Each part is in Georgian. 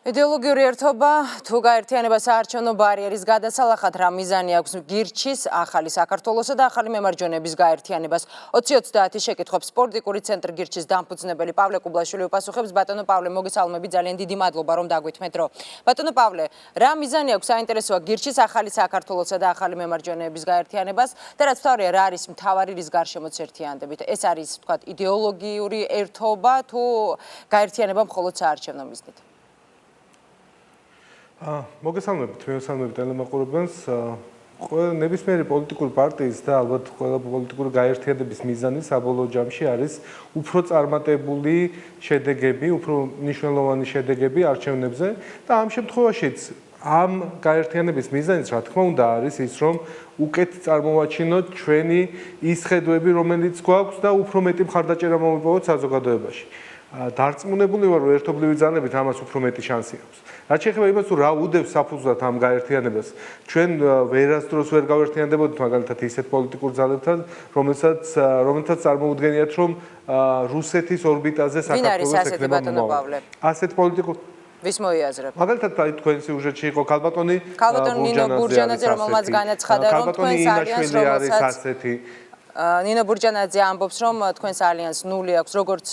იდეოლოგიური ერთობა თუ გაერთიანება საარჩევნო ბარიერის გადასალახად რა მიზანი აქვს გირჩის ახალი საქართველოსა და ახალი მემარჯვენეების გაერთიანებას 2030 შეკითხვებს პოლიტიკური ცენტრი გირჩის დამფუძნებელი პავლე კუბლაშვილი უპასუხებს. ბატონო პავლე, მოგესალმებით, ძალიან დიდი მადლობა რომ დაგვითმეთ დრო. ბატონო პავლე, რა მიზანი აქვს საინტერესოა გირჩის ახალი საქართველოსა და ახალი მემარჯვენეების გაერთიანებას და რაც თავია რა არის მთავარი რის გარშემოც ერთიანდებით? ეს არის თქვათ იდეოლოგიური ერთობა თუ გაერთიანება მხოლოდ საარჩევნო მიზნით? მოგესალმებით, მოგესალმებით ტელემაყურებელს. ყველა ნებისმიერი პოლიტიკური პარტიის და ალბათ ყველა პოლიტიკური გაერთიანების მიზანი საბოლოო ჯამში არის უფრო წარმატებული შედეგები, უფრო მნიშვნელოვანი შედეგები არჩევნებზე და ამ შემთხვევაშიც ამ გაერთიანების მიზანიც რა თქმა უნდა არის ის, რომ უკეთ წარმოვაჩინოთ ჩვენი ის ხედვები, რომელიც გვაქვს და უფრო მეტი მხარდაჭერა მოვიპოვოთ საზოგადოებაში. დარწმუნებული ვარ, რომ ერთობლივი ძალებით ამას უფრო მეტი შანსი აქვს. რაც შეეხება იმას, რა უდევს საფუძვლად ამ გაერთიანებას, ჩვენ ვერასდროს ვერ გავერთიანდებოდით მაგალითად ისეთ პოლიტიკურ ძალებთან, რომელთაც წარმოუდგენიათ, რომ რუსეთის ორბიტაზე საქართველოს ექნება მომავალი. ასეთ პოლიტიკურ ვის მოიაზრებ? მაგალითად თქვენ სიუჟეტში იყო ქალბატონი ნინო ბურჯანაძე, რომელმაც განაცხადა, რომ თქვენს ალიანსს რომელსაც ასეთი ნინო ბურჯანაძე ამბობს, რომ თქვენს ალიანსს ნული აქვს, როგორც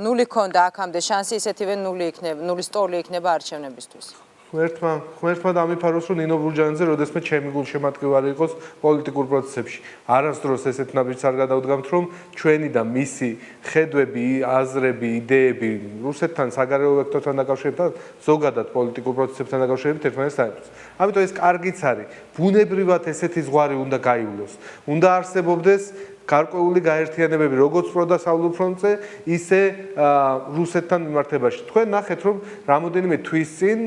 ნული ჰქონდა აქამდე შანსი, ისეთივე ნული სტოლი იქნება არჩევნებისთვის. ღმერთმა დამიფაროს, რომ ნინო ბურჯანაძე როდესმე ჩემი გულშემატკივარი იყოს პოლიტიკურ პროცესებში. არასდროს ესეთ ნაბიჯს არ გადავდგამთ, რომ ჩვენი და მისი ხედვები, აზრები, იდეები რუსეთთან, საგარეო ვექტორთან დაკავშირებით, ზოგადად პოლიტიკურ პროცესებთან დაკავშირებით ერთმანეთს დაემოწმოს. ამიტომ ეს კარგიც არის. ბუნებრივად ესეთი ზღვარი უნდა გაივლოს. უნდა არსებობდეს გარკვეული გაერთიანებები, როგორც პროდასავლურ ფრონტზე, ისე რუსეთთან მიმართებაში. თქვენ ნახეთ, რომ რამოდენიმე თვის წინ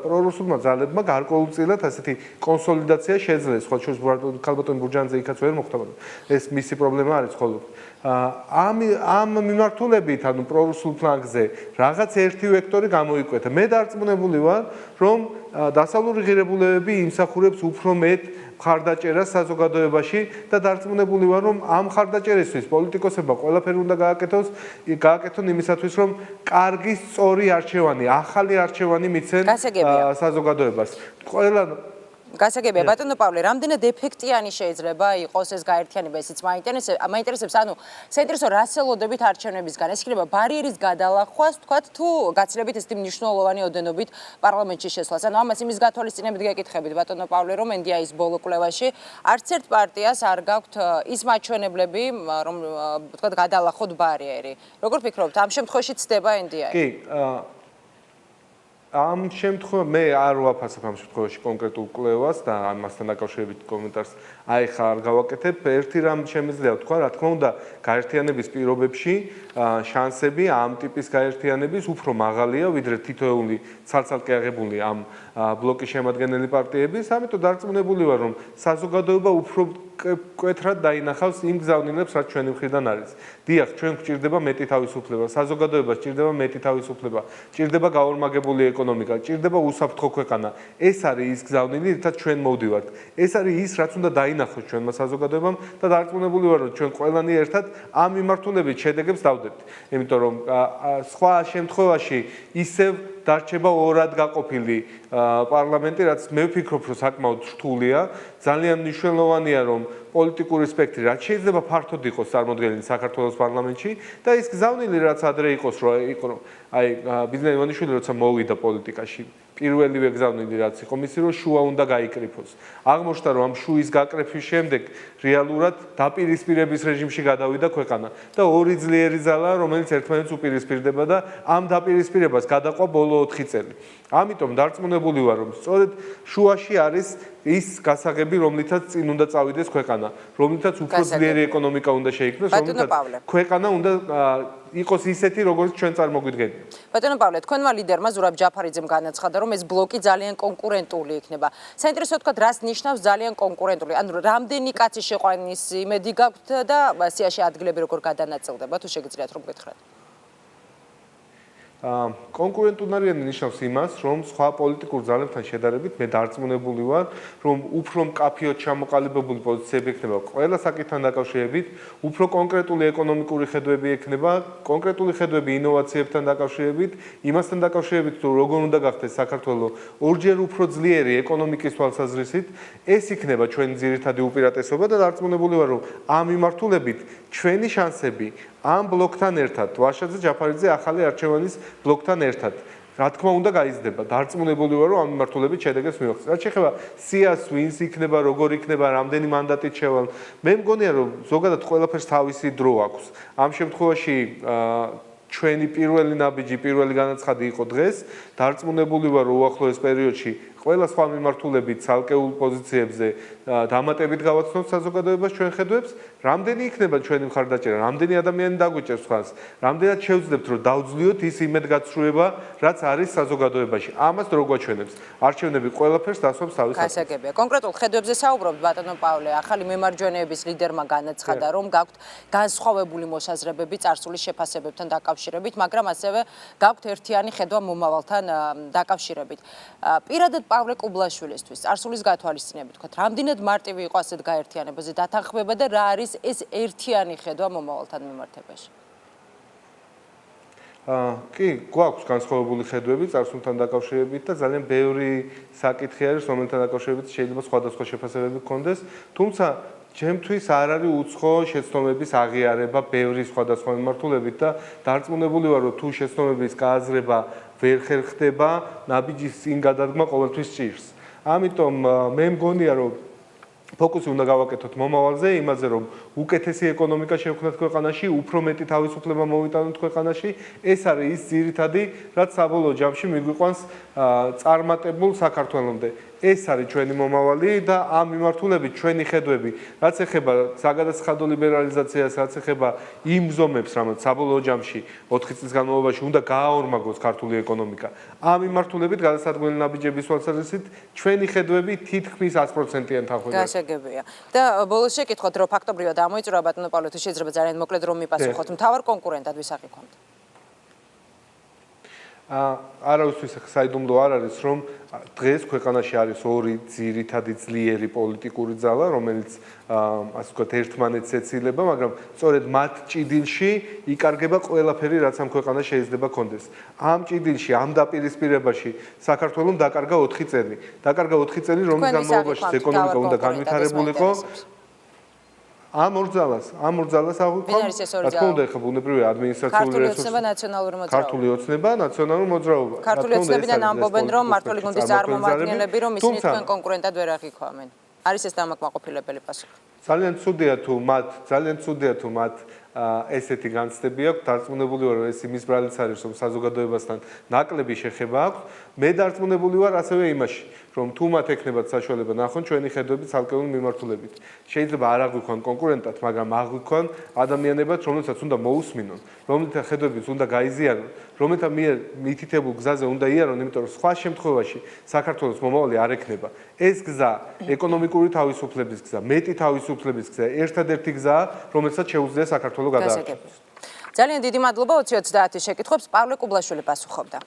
პრორუსულმა ძალებმა გარკვეულწილად ასეთი კონსოლიდაცია შეძლეს, ხო შუა ქალბატონი ბურჯანაძე იქაც ვერ მოხდა, მაგრამ ეს მისი პრობლემა არის ხოლმე. ამ მიმართულებით, ანუ პრორუსულ ფლანგზე რაღაც ერთი ვექტორი გამოიკვეთა. მე დარწმუნებული ვარ, რომ დასავლური ღირებულებები იმსახურებს უფრო მეტ მხარდაჭერას საზოგადოებაში და დარწმუნებული ვარ, რომ ამ მხარდაჭერისთვის პოლიტიკოსებმა ყველაფერი უნდა გააკეთონ იმისათვის, რომ კარგი, სწორი არჩევანი, ახალი არჩევანი მიცენ საზოგადოებას. გასაგებია, ბატონო პავლე, რამდენად ეფექტიანი შეიძლება იყოს ეს გაერთიანება, ესეც მაინტერესებს, ანუ საინტერესო რას ელოდებით არჩევნებისგან? ეს იქნება ბარიერის გადალახვას, თქვათ, თუ გაცილებით ესეთი მნიშვნელოვანი ოდენობით პარლამენტში შესვლას. ანუ ამას იმის გათვალისწინებით გეკითხებით, ბატონო პავლე, რომ NDI-ის ბოლო კვლევაში არც ერთ პარტიას არ გაქვთ ის მაჩვენებლები, რომ თქვათ, გადალახოთ ბარიერი. როგორ ფიქრობთ, ამ შემთხვევაში ცდება NDI? კი, ამ შემთხვევაში მე არ ვაფასებ ამ შემთხვევაში კონკრეტულ კვლევას და ამასთან დაკავშირებით კომენტარს აიხა არ გავაკეთებ. ერთი რამ შემიძლია ვთქვა, რა თქმა უნდა, გაერთიანების პირობებში შანსები ამ ტიპის გაერთიანების უფრო მაღალია, ვიდრე თითოეული ცალ-ცალკე აღებული ამ ბლოკის შემადგენელი პარტიების. ამიტომ დარწმუნებული ვარ, რომ საზოგადოება უფრო მკვეთრად დაინახავს იმ გზავნილებს, რაც ჩვენი მხრიდან არის. დიახ, ჩვენ გვჭირდება მეტი თავისუფლება, საზოგადოებას ჭირდება მეტი თავისუფლება, ჭირდება გაორმაგებული ეკონომიკა, ჭირდება უსაფრთხო ქვეყანა. ეს არის ის გზავნილი, რითაც ჩვენ მოვდივართ. ეს არის ის, რაც უნდა დაინახოს ჩვენმა საზოგადოებამ და დარწმუნებული ვარ, რომ ჩვენ ყველანი ერთად ამ მიმართულებით შედეგებს დავდებთ. იმიტომ რომ სხვა შემთხვევაში ისევ დარჩება ორად გაყოფილი პარლამენტი, რაც მე ვფიქრობ, რომ საკმაოდ რთულია. ძალიან მნიშვნელოვანია, რომ პოლიტიკური სპექტრი რაც შეიძლება ფართოდ იყოს წარმოდგენილი საქართველოს პარლამენტში და ის გზავნილი რაც ადრე იყოს, რომ აი ბიზნეს ივანიშვილი როცა მოვიდა პოლიტიკაში, პირველივე გზავნილი რაც იყო, მისი რომ შუა უნდა გაიკრიფოს. აღმოჩნდა, რომ ამ შუის გაკრიფვის შემდეგ რეალურად დაპირისპირების რეჟიმში გადავიდა ქვეყანა და ორი ძლიერი ძალა, რომელიც ერთმანეთს უპირისპირდება და ამ დაპირისპირებას გადაყვა ბოლო 4 წელი. ამიტომ დარწმუნებული ვარ, რომ სწორედ შუაში არის ის გასაღები, რომლითაც წინ უნდა წავიდეს ქვეყანა, რომლითაც უფრო ძლიერი ეკონომიკა უნდა შეიქმნას, რომლითაც ქვეყანა უნდა იყოს ისეთი, როგორც ჩვენ წარმოგვიდგენია. ბატონო პავლე, თქვენმა ლიდერმა ზურაბ ჯაფარიძემ განაცხადა, რომ ეს ბლოკი ძალიან კონკურენტული იქნება. საინტერესო თქვა, რას ნიშნავს ძალიან კონკურენტული? ანუ რამდენი კაცი შეყვანის იმედი გაქვთ და სიაში ადგილები როგორ გადანაწილდება, თუ შეგიძლიათ რომ გითხრათ? კონკურენტუნარიანი ნიშნავს იმას, რომ სხვა პოლიტიკურ ძალებთან შედარებით მე დარწმუნებული ვარ, რომ უფრო მკაფიოდ ჩამოყალიბებული პოზიციები ექნება ყველა საკითხთან დაკავშირებით, უფრო კონკრეტული ეკონომიკური ხედვები ექნება, კონკრეტული ხედვები ინოვაციებთან დაკავშირებით, იმასთან დაკავშირებით, რომ როგორ უნდა გახდეს საქართველოს ორჯერ უფრო ძლიერი ეკონომიკის თვალსაზრისით, ეს იქნება ჩვენი ძირითადი უპირატესობა და დარწმუნებული ვარ, რომ ამ მიმართულებით ჩვენი შანსები ამ ბლოკთან ერთად, ვაშაძე ჯაფარიძე ახალი არჩევანის ბლოკთან ერთად, რა თქმა უნდა გაიზრდება. დარწმუნებული ვარ, რომ ამ მიმართულებით შედეგებს მივახცევთ. რაც შეეხება სიას, ვინს იქნება, როგორ იქნება, რამდენი მანდატით შევალ, მე მგონია, რომ ზოგადად ყველაფერს თავისი დრო აქვს. ამ შემთხვევაში ჩვენი პირველი ნაბიჯი, პირველი განაცხადი იყო დღეს. დარწმუნებული ვარ, რომ უახლოეს პერიოდში ყველა სხვა მიმართულებით ცალკეულ პოზიციებზე დამატებით გავაცნობთ საზოგადოებას ჩვენ ხედვებს, რამდენი იქნება ჩვენი მხარდაჭერა, რამდენი ადამიანი დაგვიჭერს ხალხს, რამდენად შევძლებთ, რომ დავძლიოთ ის იმედგაცრუება, რაც არის საზოგადოებაში. ამას რო გვაჩვენებს. არჩევნები ყველაფერს დასვამს თავის ადგილს. გასაგებია. კონკრეტულ ხედვებზე საუბრობთ, ბატონო პავლე, ახალი მემარჯვენეების ლიდერმა განაცხადა, რომ გაქვთ განსხვავებული მოსაზრებები წარსულის შეფასებებთან დაკავშირებით, მაგრამ ასევე გაქვთ ერთიანი ხედვა მომავალთან დაკავშირებით. პირადად პავლე კუბლაშვილისთვის წარსულის გათვალისწინებით თქვა, რამდენად მარტივი იყო ასეთ გაერთიანებაზე დათანხმება და რა არის ეს ერთიანი ხედვა მომავალთან მიმართებაში? კი, გვაქვს განსხვავებული ხედვები წარსულთან დაკავშირებით და ძალიან ბევრი საკითხი არის, რომელთან დაკავშირებით შეიძლება სხვადასხვა შეფასებები გქონდეს, თუმცა ჩემთვის არ არის უცხო შეცდომების აღიარება ბევრი სხვადასხვა მიმართულებით და დარწმუნებული ვარ, რომ თუ შეცდომების გააზრება ვერ ხერხდება, ნაბიჯის წინ გადადგმა ყოველთვის ჭირს. ამიტომ მე მგონია, რომ ფოკუსი უნდა გავაკეთოთ მომავალზე, იმაზე, რომ უკეთესი ეკონომიკა შევქმნათ ქვეყანაში, უფრო მეტი თავისუფლება მოვიტანოთ ქვეყანაში, ეს არის ის ძირითადი, რაც საბოლოო ჯამში მიგვიყვანს წარმატებულ საქართველომდე. ეს არის ჩვენი მომავალი და ამ მიმართულებით ჩვენი ხედვები, რაც ეხება საგადასახადო ლიბერალიზაციას, რაც ეხება იმ ზომებს, რამაც საბოლოო ჯამში 4 წლის განმავლობაში უნდა გააორმაგოს ქართული ეკონომიკა. ამ მიმართულებით გადასადგმელი ნაბიჯების თვალსაზრისით ჩვენი ხედვები თითქმის 100%-იან თანხმობენ. გასაგებია. და ბოლოს შეკითხოთ, რომ ფაქტობრივად ამოიწურა ბატონო პავლე, თუ შეიძლება ძალიან მოკლედ რომ მიპასუხოთ, მთავარ კონკურენტად ვის აღიქვამთ? არავისთვის საიდუმლო არ არის, რომ დღეს ქვეყანაში არის ორი ძირითადი ძლიერი პოლიტიკური ძალა, რომელიც ასე ვთქვათ, ერთმანეთს ეცილება, მაგრამ სწორედ მათ ჭიდილში იკარგება ყველაფერი, რაც ამ ქვეყანას შეიძლება კონდეს. ამ ჭიდილში, ამ დაპირისპირებაში საქართველოს დაკარგა 4 წელი. დაკარგა 4 წელი, რომლის განმავლობაში ეკონომიკა უნდა განვითარებულიყო. ამ ორ ძალას აღვიქვამთ. რა თქმა უნდა, ეხლა ბუნებრივია ადმინისტრაციული რესურსი. ქართული ოცნება, ნაციონალური მოძრაობა. ქართული ოცნებიდან ამბობენ, რომ მართული გუნდის წარმომადგენლები, რომ ისინი თქვენ კონკურენტად ვერ აღიქვამენ. არის ეს დამაკმაყოფილებელი პასუხი? ძალიან ცუდია თუ მათ ესეთი განცდები აქვს. დარწმუნებული ვარ, რომ ეს იმის ბრალიც არის, რომ საზოგადოებასთან ნაკლები შეხება აქვს. მე დარწმუნებული ვარ ასევე იმაში, რომ თუ მათ ექნებათ საშუალება ნახონ ჩვენი ხედვები ცალკეული მიმართულებით. შეიძლება არ აღვიქვან კონკურენტად, მაგრამ აღვიქვან ადამიანებად, რომელსაც უნდა მოусმინონ, რომელთა ხედვებიც უნდა გაიზიარონ, რომელთა მიერ მითითებულ გზაზე უნდა იარონ, იმიტომ რომ სხვა შემთხვევაში საქართველოს მომავალი არ ექნება. ეს გზა ეკონომიკური თავისუფლების გზა, მეტი თავისუფლების გზა, ერთადერთი გზაა, რომელსაც შეუძლია საქართველოს გადაარჩენოს. ძალიან დიდი მადლობა 2030 შეკითხვებს პავლე კუბლაშვილი პასუხობდა.